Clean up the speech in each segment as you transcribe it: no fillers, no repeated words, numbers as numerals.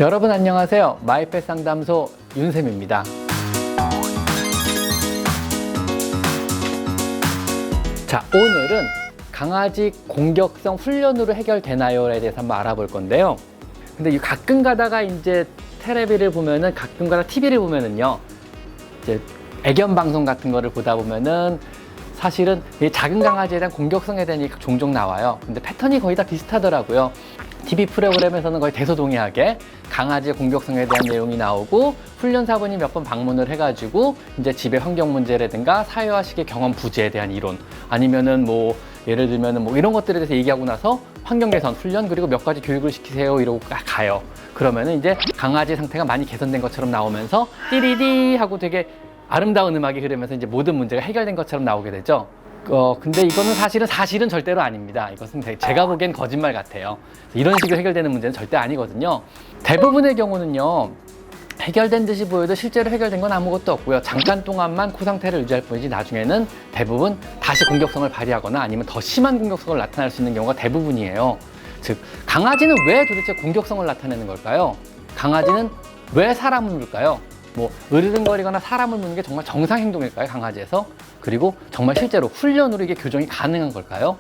여러분 안녕하세요. 마이펫 상담소 윤쌤입니다. 자, 오늘은 강아지 공격성 훈련으로 해결되나요에 대해서 한번 알아볼 건데요. 근데 가끔 가다가 이제 텔레비를 보면은, 가끔 가다 TV를 보면은요, 이제 애견 방송 같은 거를 보다 보면은 사실은 이 작은 강아지에 대한 공격성에 대한 얘기가 종종 나와요. 근데 패턴이 거의 다 비슷하더라고요. TV 프로그램에서는 거의 대소동의하게 강아지의 공격성에 대한 내용이 나오고, 훈련사분이 몇 번 방문을 해가지고 이제 집의 환경 문제라든가 사회화식의 경험 부재에 대한 이론, 아니면은 뭐 예를 들면은 뭐 이런 것들에 대해서 얘기하고 나서 환경 개선 훈련, 그리고 몇 가지 교육을 시키세요 이러고 가요. 그러면은 이제 강아지 상태가 많이 개선된 것처럼 나오면서 띠리디 하고 되게 아름다운 음악이 흐르면서 이제 모든 문제가 해결된 것처럼 나오게 되죠. 근데 이거는 사실은 절대로 아닙니다. 이것은 제가 보기엔 거짓말 같아요. 이런 식으로 해결되는 문제는 절대 아니거든요. 대부분의 경우는요, 해결된 듯이 보여도 실제로 해결된 건 아무것도 없고요. 잠깐 동안만 코 상태를 유지할 뿐이지 나중에는 대부분 다시 공격성을 발휘하거나 아니면 더 심한 공격성을 나타낼 수 있는 경우가 대부분이에요. 즉, 강아지는 왜 도대체 공격성을 나타내는 걸까요? 강아지는 왜 사람을 물까요? 뭐 으르렁거리거나 사람을 무는 게 정말 정상 행동일까요, 강아지에서? 그리고 정말 실제로 훈련으로 이게 교정이 가능한 걸까요?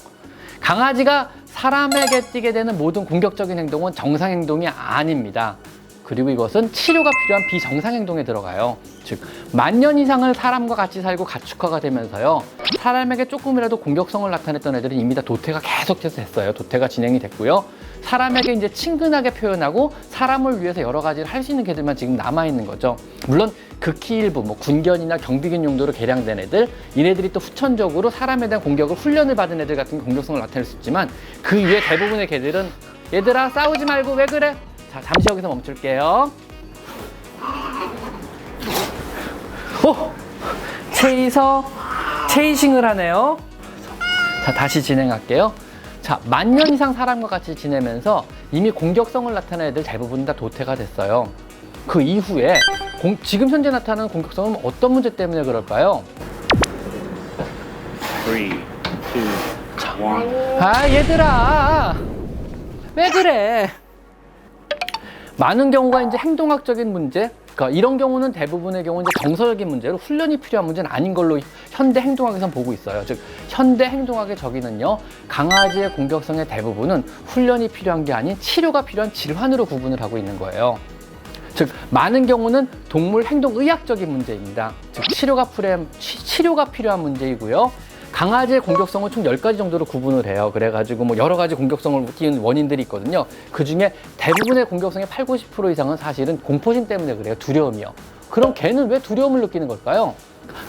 강아지가 사람에게 띠게 되는 모든 공격적인 행동은 정상 행동이 아닙니다. 그리고 이것은 치료가 필요한 비정상 행동에 들어가요. 즉, 만년 이상을 사람과 같이 살고 가축화가 되면서요, 사람에게 조금이라도 공격성을 나타냈던 애들은 이미 다 도태가 계속해서 됐어요. 도태가 진행이 됐고요. 사람에게 이제 친근하게 표현하고 사람을 위해서 여러 가지를 할 수 있는 개들만 지금 남아있는 거죠. 물론 극히 일부, 뭐 군견이나 경비견 용도로 개량된 애들, 이네들이 또 후천적으로 사람에 대한 공격을 훈련을 받은 애들 같은 공격성을 나타낼 수 있지만, 그 이외 대부분의 개들은 얘들아 싸우지 말고 왜 그래? 자, 잠시 여기서 멈출게요. 체이싱을 하네요. 자, 다시 진행할게요. 자, 만년 이상 사람과 같이 지내면서 이미 공격성을 나타내는 애들 대부분 다 도태가 됐어요. 그 이후에 지금 현재 나타나는 공격성은 어떤 문제 때문에 그럴까요? 3, 2, 1. 아, 얘들아, 왜 그래? 많은 경우가 이제 행동학적인 문제, 그러니까 이런 경우는 대부분의 경우 이제 정서적인 문제로 훈련이 필요한 문제는 아닌 걸로 현대 행동학에선 보고 있어요. 즉, 현대 행동학의 저기는요, 강아지의 공격성의 대부분은 훈련이 필요한 게 아닌 치료가 필요한 질환으로 구분을 하고 있는 거예요. 즉, 많은 경우는 동물 행동의학적인 문제입니다. 즉, 치료가 필요한 문제이고요. 강아지의 공격성은 총 10가지 정도로 구분을 해요. 그래가지고 뭐 여러 가지 공격성을 띠는 원인들이 있거든요. 그 중에 대부분의 공격성의 80, 90% 이상은 사실은 공포심 때문에 그래요. 두려움이요. 그럼 걔는 왜 두려움을 느끼는 걸까요?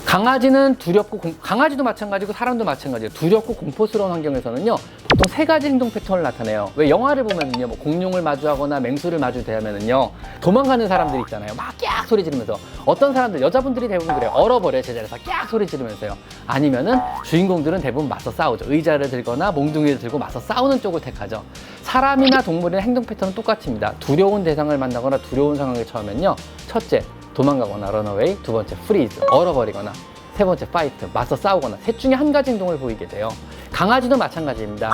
강아지는 강아지도 마찬가지고 사람도 마찬가지예요. 두렵고 공포스러운 환경에서는요, 보통 3가지 행동 패턴을 나타내요. 왜 영화를 보면은요, 뭐 공룡을 마주하거나 맹수를 마주대하면은요, 도망가는 사람들이 있잖아요. 막 깍 소리 지르면서. 어떤 사람들, 여자분들이 대부분 그래요. 얼어버려요, 제자리에서 깍 소리 지르면서요. 아니면은 주인공들은 대부분 맞서 싸우죠. 의자를 들거나 몽둥이를 들고 맞서 싸우는 쪽을 택하죠. 사람이나 동물의 행동 패턴은 똑같습니다. 두려운 대상을 만나거나 두려운 상황에 처하면요, 첫째, 도망가거나 런어웨이, 두 번째 프리즈, 얼어버리거나, 세 번째 파이트, 맞서 싸우거나, 셋 중에 한 가지 행동을 보이게 돼요. 강아지도 마찬가지입니다.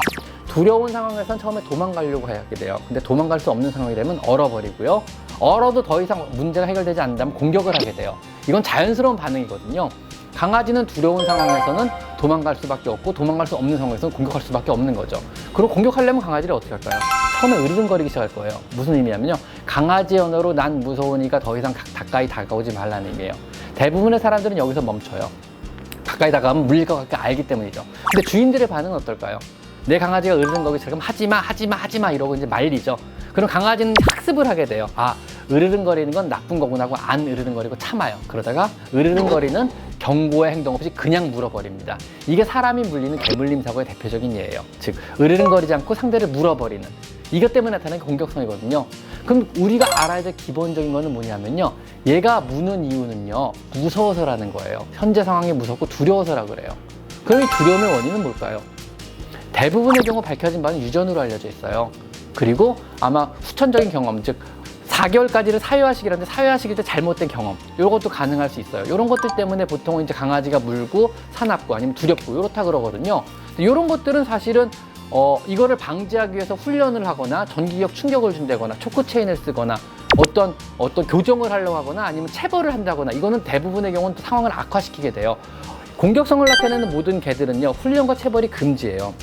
두려운 상황에선 처음에 도망가려고 하게 돼요. 근데 도망갈 수 없는 상황이 되면 얼어버리고요. 얼어도 더 이상 문제가 해결되지 않는다면 공격을 하게 돼요. 이건 자연스러운 반응이거든요. 강아지는 두려운 상황에서는 도망갈 수밖에 없고, 도망갈 수 없는 상황에서는 공격할 수밖에 없는 거죠. 그리고 공격하려면 강아지를 어떻게 할까요? 처음에 으르렁거리기 시작할 거예요. 무슨 의미냐면요, 강아지 언어로 난 무서우니까 더 이상 가까이 다가오지 말라는 의미예요. 대부분의 사람들은 여기서 멈춰요. 가까이 다가가면 물릴 것 같게 알기 때문이죠. 근데 주인들의 반응은 어떨까요? 내 강아지가 으르렁거리기 시작하면 하지마 이러고 이제 말리죠. 그럼 강아지는 학습을 하게 돼요. 아, 으르렁거리는 건 나쁜 거구나 하고 안 으르렁거리고 참아요. 그러다가 으르렁거리는 경고의 행동 없이 그냥 물어버립니다. 이게 사람이 물리는 개물림 사고의 대표적인 예예요. 즉, 으르렁거리지 않고 상대를 물어버리는, 이것 때문에 나타나는 공격성이거든요. 그럼 우리가 알아야 될 기본적인 거는 뭐냐면요, 얘가 무는 이유는요, 무서워서라는 거예요. 현재 상황이 무섭고 두려워서라 그래요. 그럼 이 두려움의 원인은 뭘까요? 대부분의 경우 밝혀진 바는 유전으로 알려져 있어요. 그리고 아마 후천적인 경험, 즉 4개월까지를 사회화식이라는데, 사회화식일 때 잘못된 경험, 이런 것도 가능할 수 있어요. 이런 것들 때문에 보통은 이제 강아지가 물고 사납고 아니면 두렵고 이렇다 그러거든요. 이런 것들은 사실은 이거를 방지하기 위해서 훈련을 하거나 전기력 충격을 준다거나 초크 체인을 쓰거나 어떤 교정을 하려고 하거나 아니면 체벌을 한다거나 이거는 대부분의 경우는 상황을 악화시키게 돼요. 공격성을 나타내는 모든 개들은요, 훈련과 체벌이 금지예요.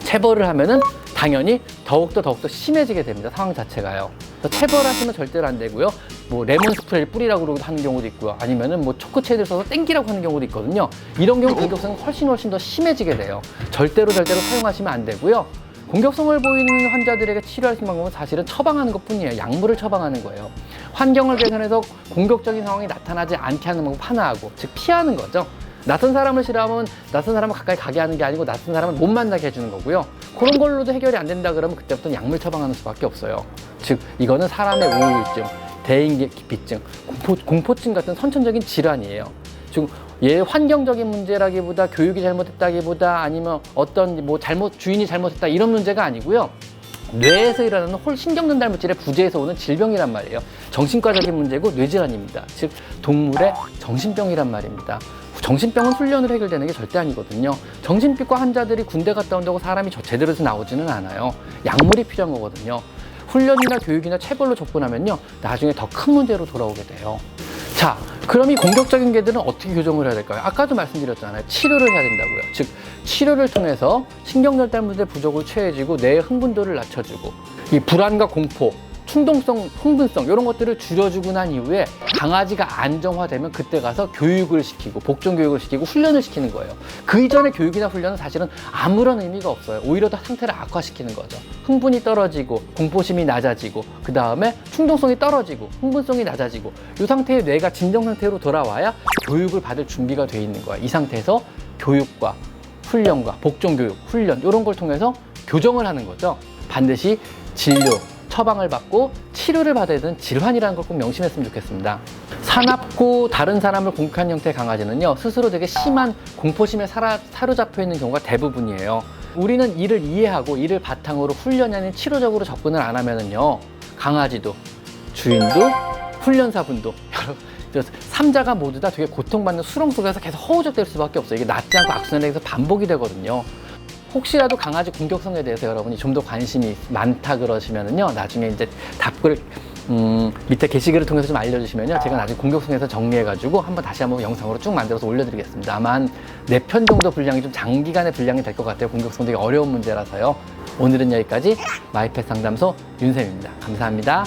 체벌을 하면은 당연히 더욱더 심해지게 됩니다. 상황 자체가요. 그래서 체벌하시면 절대로 안 되고요. 뭐 레몬 스프레이를 뿌리라고 하는 경우도 있고요. 아니면은 뭐 초코체를 써서 땡기라고 하는 경우도 있거든요. 이런 경우 공격성은 훨씬 더 심해지게 돼요. 절대로 사용하시면 안 되고요. 공격성을 보이는 환자들에게 치료할 수 있는 방법은 사실은 처방하는 것 뿐이에요. 약물을 처방하는 거예요. 환경을 개선해서 공격적인 상황이 나타나지 않게 하는 방법 하나하고, 즉 피하는 거죠. 낯선 사람을 싫어하면 낯선 사람을 가까이 가게 하는 게 아니고 낯선 사람을 못 만나게 해주는 거고요. 그런 걸로도 해결이 안 된다 그러면 그때부터는 약물 처방하는 수밖에 없어요. 즉 이거는 사람의 우울증, 대인기피증, 공포증 같은 선천적인 질환이에요. 즉 환경적인 문제라기보다 교육이 잘못했다기보다 아니면 어떤 주인이 잘못했다 이런 문제가 아니고요. 뇌에서 일어나는 신경전달 물질의 부재에서 오는 질병이란 말이에요. 정신과적인 문제고 뇌질환입니다. 즉 동물의 정신병이란 말입니다. 정신병은 훈련으로 해결되는 게 절대 아니거든요. 정신병과 환자들이 군대 갔다 온다고 사람이 제대로 해서 나오지는 않아요. 약물이 필요한 거거든요. 훈련이나 교육이나 체벌로 접근하면요, 나중에 더 큰 문제로 돌아오게 돼요. 자, 그럼 이 공격적인 개들은 어떻게 교정을 해야 될까요? 아까도 말씀드렸잖아요. 치료를 해야 된다고요. 즉 치료를 통해서 신경전달 물질의 부족을 취해주고 뇌의 흥분도를 낮춰주고 이 불안과 공포, 충동성, 흥분성 이런 것들을 줄여주고 난 이후에 강아지가 안정화되면 그때 가서 교육을 시키고 복종 교육을 시키고 훈련을 시키는 거예요. 그 이전의 교육이나 훈련은 사실은 아무런 의미가 없어요. 오히려 더 상태를 악화시키는 거죠. 흥분이 떨어지고 공포심이 낮아지고 그 다음에 충동성이 떨어지고 흥분성이 낮아지고 이 상태의 뇌가 진정 상태로 돌아와야 교육을 받을 준비가 돼 있는 거예요. 이 상태에서 교육과 훈련과 복종 교육, 훈련 이런 걸 통해서 교정을 하는 거죠. 반드시 진료, 처방을 받고 치료를 받아야 되는 질환이라는 걸 꼭 명심했으면 좋겠습니다. 사납고 다른 사람을 공격한 형태의 강아지는요, 스스로 되게 심한 공포심에 사로잡혀 있는 경우가 대부분이에요. 우리는 이를 이해하고 이를 바탕으로 훈련이 아닌 치료적으로 접근을 안 하면은요, 강아지도 주인도 훈련사분도 여러 삼자가 모두 다 되게 고통받는 수렁 속에서 계속 허우적될 수밖에 없어요. 이게 낫지 않고 악순환에서 반복이 되거든요. 혹시라도 강아지 공격성에 대해서 여러분이 좀 더 관심이 많다 그러시면은요, 나중에 이제 답글 밑에 게시글을 통해서 좀 알려주시면요, 제가 나중에 공격성에서 정리해가지고 다시 한번 영상으로 쭉 만들어서 올려드리겠습니다. 아마 한 4편 정도 분량이 좀 장기간의 분량이 될 것 같아요. 공격성 되게 어려운 문제라서요. 오늘은 여기까지 마이펫 상담소 윤쌤입니다. 감사합니다.